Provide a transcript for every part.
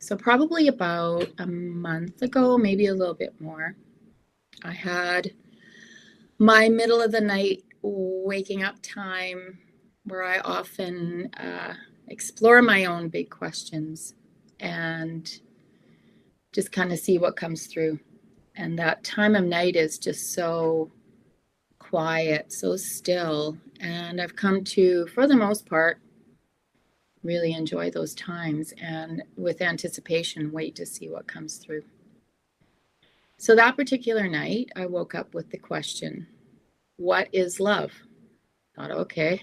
So probably about a month ago, maybe a little bit more, I had my middle of the night waking up time where I often explore my own big questions and just kind of see what comes through. And that time of night is just so quiet, so still. And I've come to, for the most part, really enjoy those times and with anticipation, wait to see what comes through. So that particular night, I woke up with the question, what is love? I thought, okay,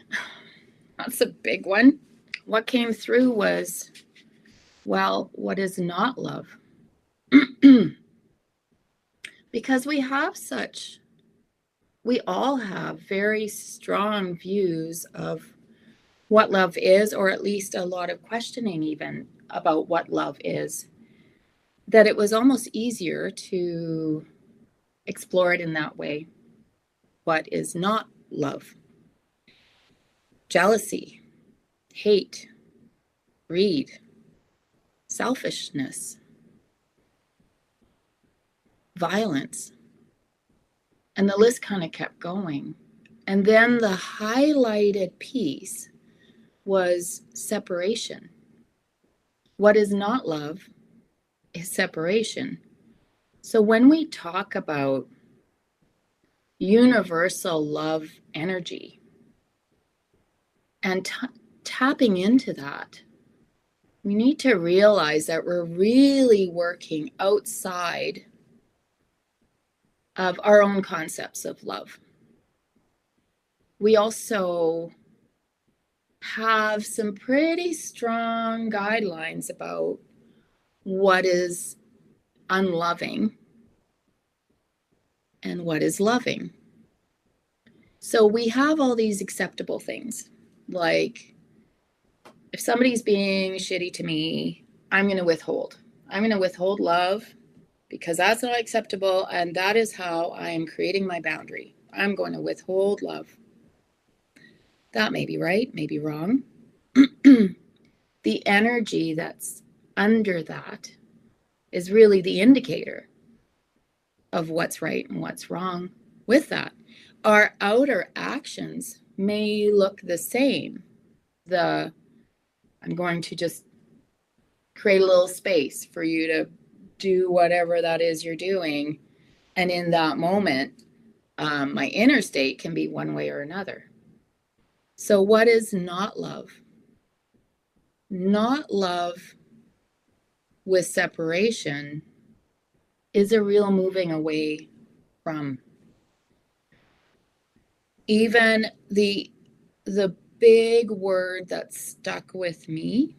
that's a big one. What came through was, well, what is not love? Because we all have very strong views of what love is, or at least a lot of questioning even about what love is, that it was almost easier to explore it in that way. What is not love? Jealousy, hate, greed, selfishness, violence. And the list kind of kept going. And then the highlighted piece was separation. What is not love is separation. So when we talk about universal love energy and tapping into that, we need to realize that we're really working outside of our own concepts of love. We also have some pretty strong guidelines about what is unloving and what is loving. So we have all these acceptable things, like if somebody's being shitty to me, I'm going to withhold. I'm going to withhold love because that's not acceptable, and that is how I am creating my boundary. I'm going to withhold love. That may be right, may be wrong. The energy that's under that is really the indicator of what's right and what's wrong with that. Our outer actions may look the same. I'm going to just create a little space for you to do whatever that is you're doing. And in that moment, my inner state can be one way or another. So what is not love? Not love with separation is a real moving away from. Even the big word that stuck with me,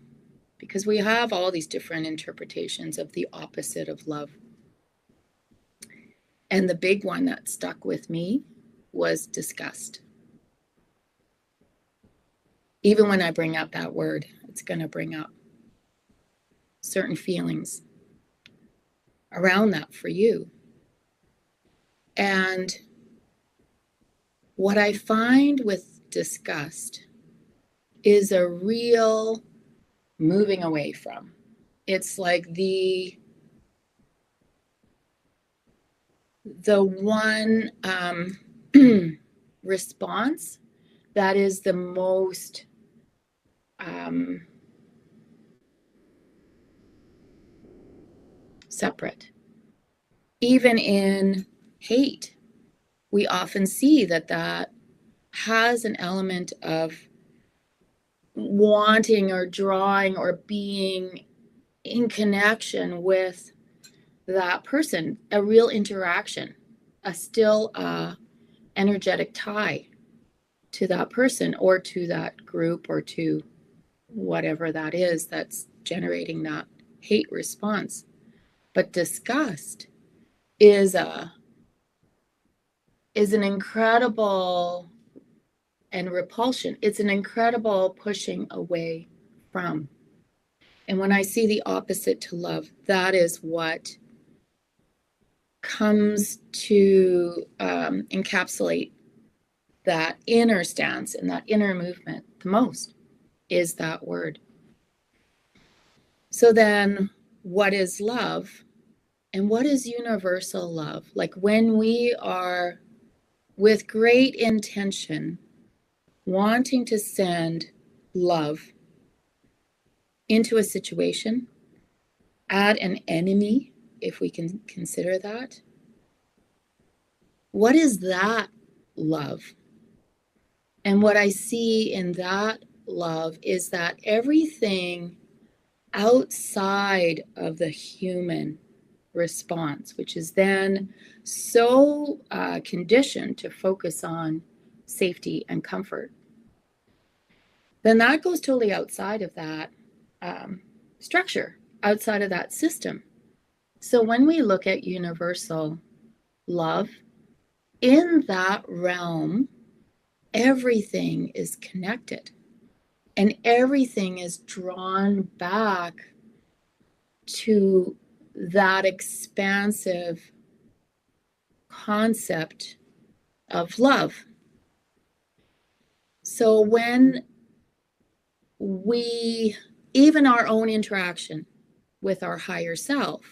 because we have all these different interpretations of the opposite of love. And the big one that stuck with me was disgust. Even when I bring up that word, it's going to bring up certain feelings around that for you. And what I find with disgust is a real moving away from. It's like the one response that is the most separate. Even in hate, we often see that has an element of wanting or drawing or being in connection with that person, a real interaction, a still energetic tie to that person or to that group or to whatever that is that's generating that hate response. But disgust is an incredible, and repulsion, it's an incredible pushing away from. And when I see the opposite to love, that is what comes to encapsulate that inner stance and that inner movement the most, is that word. So then what is love and what is universal love. Like when we are with great intention wanting to send love into a situation, at an enemy, if we can consider that, what is that love? And what I see in that love is that everything outside of the human response, which is then so conditioned to focus on safety and comfort, then that goes totally outside of that structure, outside of that system. So when we look at universal love, in that realm, everything is connected and everything is drawn back to that expansive concept of love. So when we, even our own interaction with our higher self,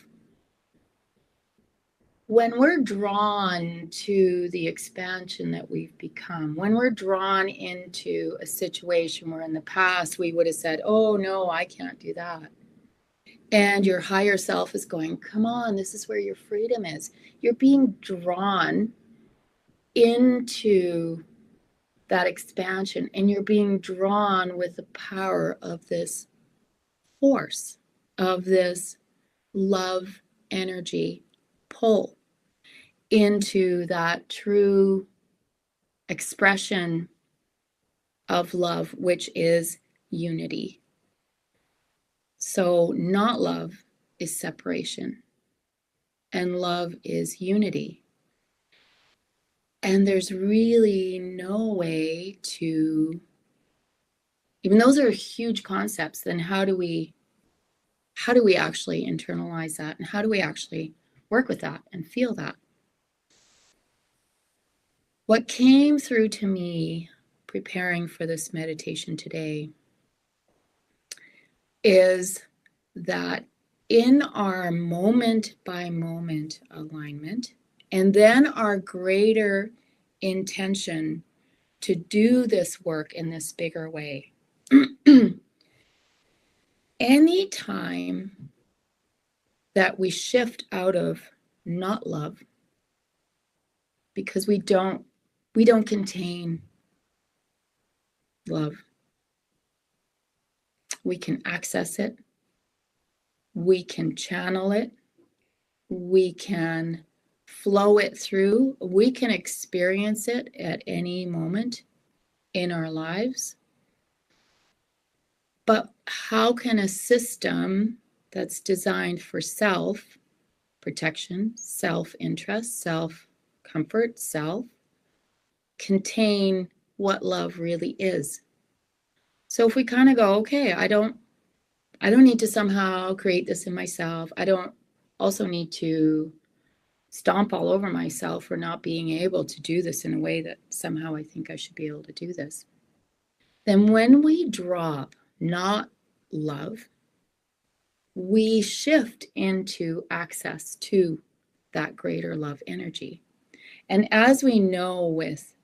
when we're drawn to the expansion that we've become, when we're drawn into a situation where in the past we would have said, oh no, I can't do that. And your higher self is going, come on, this is where your freedom is. You're being drawn into that expansion and you're being drawn with the power of this force, of this love energy pull into that true expression of love, which is unity. So not love is separation, and love is unity. And there's really no way to, even those are huge concepts, then how do we actually internalize that? And how do we actually work with that and feel that? What came through to me preparing for this meditation today is that in our moment by moment alignment, and then our greater intention to do this work in this bigger way, anytime that we shift out of not love, because we don't contain love. We can access it. We can channel it. We can flow it through. We can experience it at any moment in our lives. But how can a system that's designed for self-protection, self-interest, self-comfort, self, contain what love really is? So if we kind of go, okay, I don't need to somehow create this in myself. I don't also need to stomp all over myself for not being able to do this in a way that somehow I think I should be able to do this. Then when we drop not love, we shift into access to that greater love energy. And as we know with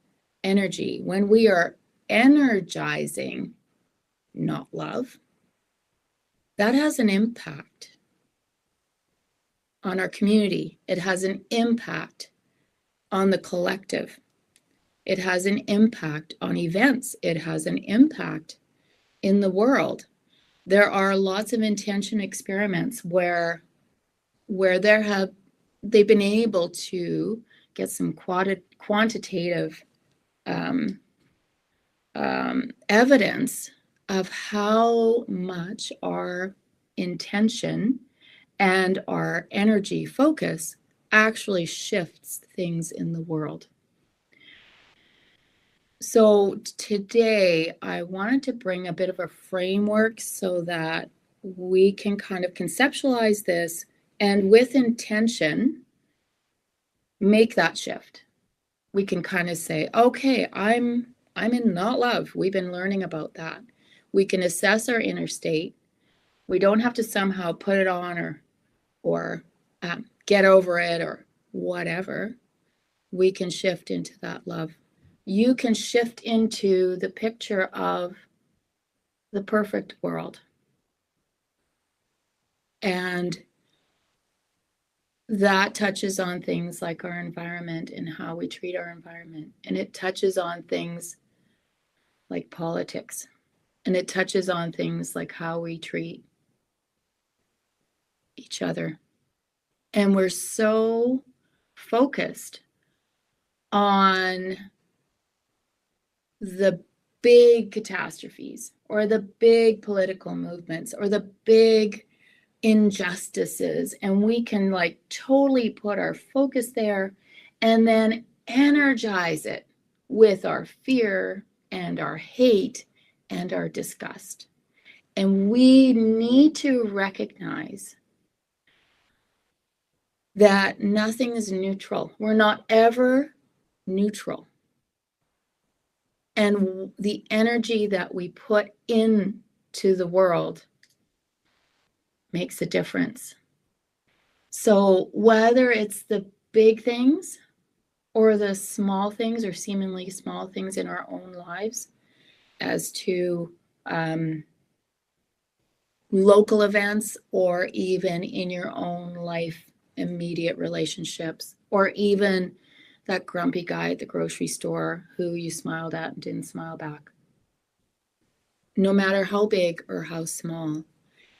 energy, when we are energizing not love, that has an impact on our community. It has an impact on the collective. It has an impact on events. It has an impact in the world. There are lots of intention experiments where they've been able to get some quantitative evidence of how much our intention and our energy focus actually shifts things in the world. So today I wanted to bring a bit of a framework so that we can kind of conceptualize this and with intention make that shift. We can kind of say, okay, I'm in not love. We've been learning about that. We can assess our inner state. We don't have to somehow put it on or get over it or whatever. We can shift into that love. You can shift into the picture of the perfect world. And that touches on things like our environment and how we treat our environment. And it touches on things like politics. And it touches on things like how we treat each other. And we're so focused on the big catastrophes or the big political movements or the big injustices, and we can like totally put our focus there and then energize it with our fear and our hate and our disgust. And we need to recognize that nothing is neutral. We're not ever neutral. And the energy that we put into the world makes a difference. So whether it's the big things or the small things or seemingly small things in our own lives, as to local events or even in your own life, immediate relationships, or even that grumpy guy at the grocery store who you smiled at and didn't smile back. No matter how big or how small,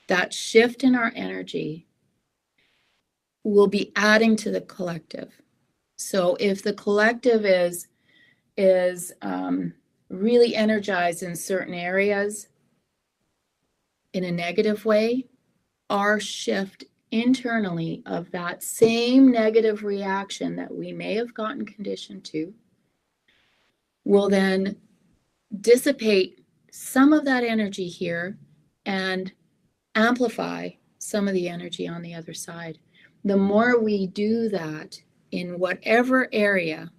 that shift in our energy will be adding to the collective. So if the collective is really energized in certain areas in a negative way, our shift internally of that same negative reaction that we may have gotten conditioned to will then dissipate some of that energy here and amplify some of the energy on the other side. The more we do that in whatever area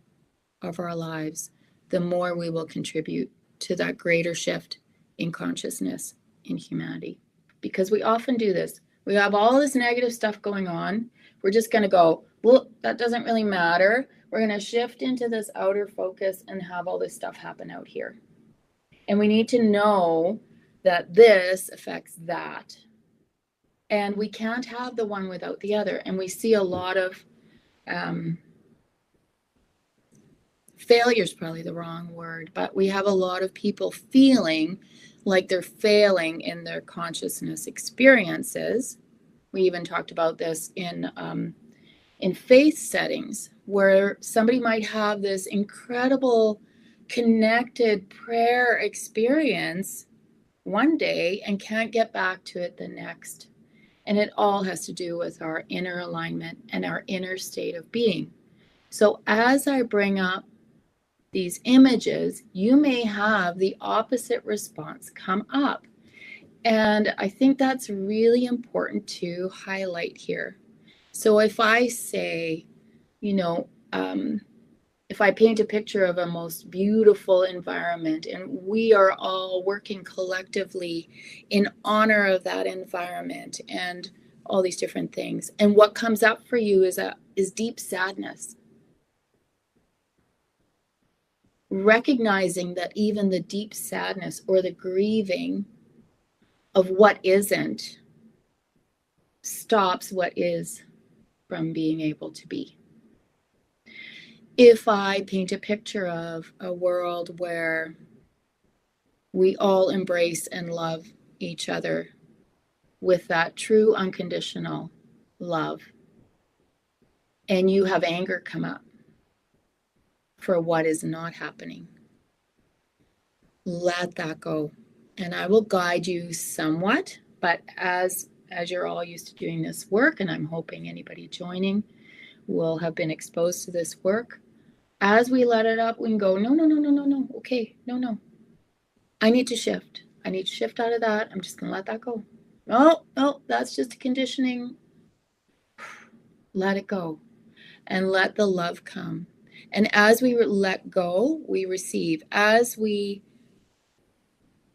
of our lives, the more we will contribute to that greater shift in consciousness in humanity. Because we often do this. We have all this negative stuff going on. We're just going to go, well, that doesn't really matter. We're going to shift into this outer focus and have all this stuff happen out here. And we need to know that this affects that. And we can't have the one without the other. And we see a lot of failure is probably the wrong word, but we have a lot of people feeling like they're failing in their consciousness experiences. We even talked about this in faith settings, where somebody might have this incredible connected prayer experience one day and can't get back to it the next. And it all has to do with our inner alignment and our inner state of being. So as I bring up these images, you may have the opposite response come up. And I think that's really important to highlight here. So if I say, if I paint a picture of a most beautiful environment and we are all working collectively in honor of that environment and all these different things, and what comes up for you is deep sadness. Recognizing that even the deep sadness or the grieving of what isn't stops what is from being able to be. If I paint a picture of a world where we all embrace and love each other with that true unconditional love, and you have anger come up for what is not happening, let that go. And I will guide you somewhat, but as you're all used to doing this work, and I'm hoping anybody joining will have been exposed to this work, as we let it up, we can go, no, okay, no. I need to shift. I need to shift out of that. I'm just going to let that go. No, that's just a conditioning. Let it go and let the love come. And as we let go, we receive. As we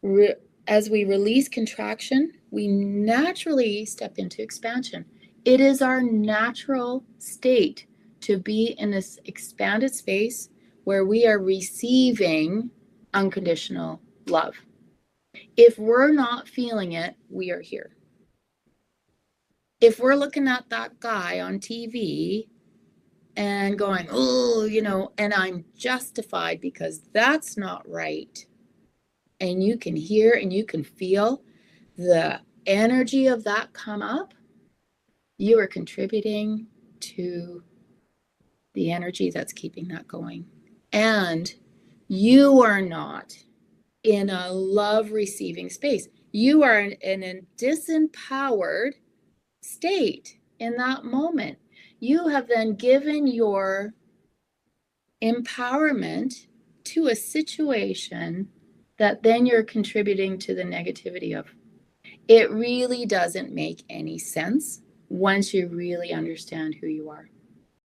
release contraction, we naturally step into expansion. It is our natural state to be in this expanded space where we are receiving unconditional love. If we're not feeling it, we are here. If we're looking at that guy on TV and going, oh, and I'm justified because that's not right, and you can hear and you can feel the energy of that come up, you are contributing to the energy that's keeping that going. And you are not in a love receiving space. You are in a disempowered state in that moment. You have then given your empowerment to a situation that then you're contributing to the negativity of. It really doesn't make any sense once you really understand who you are.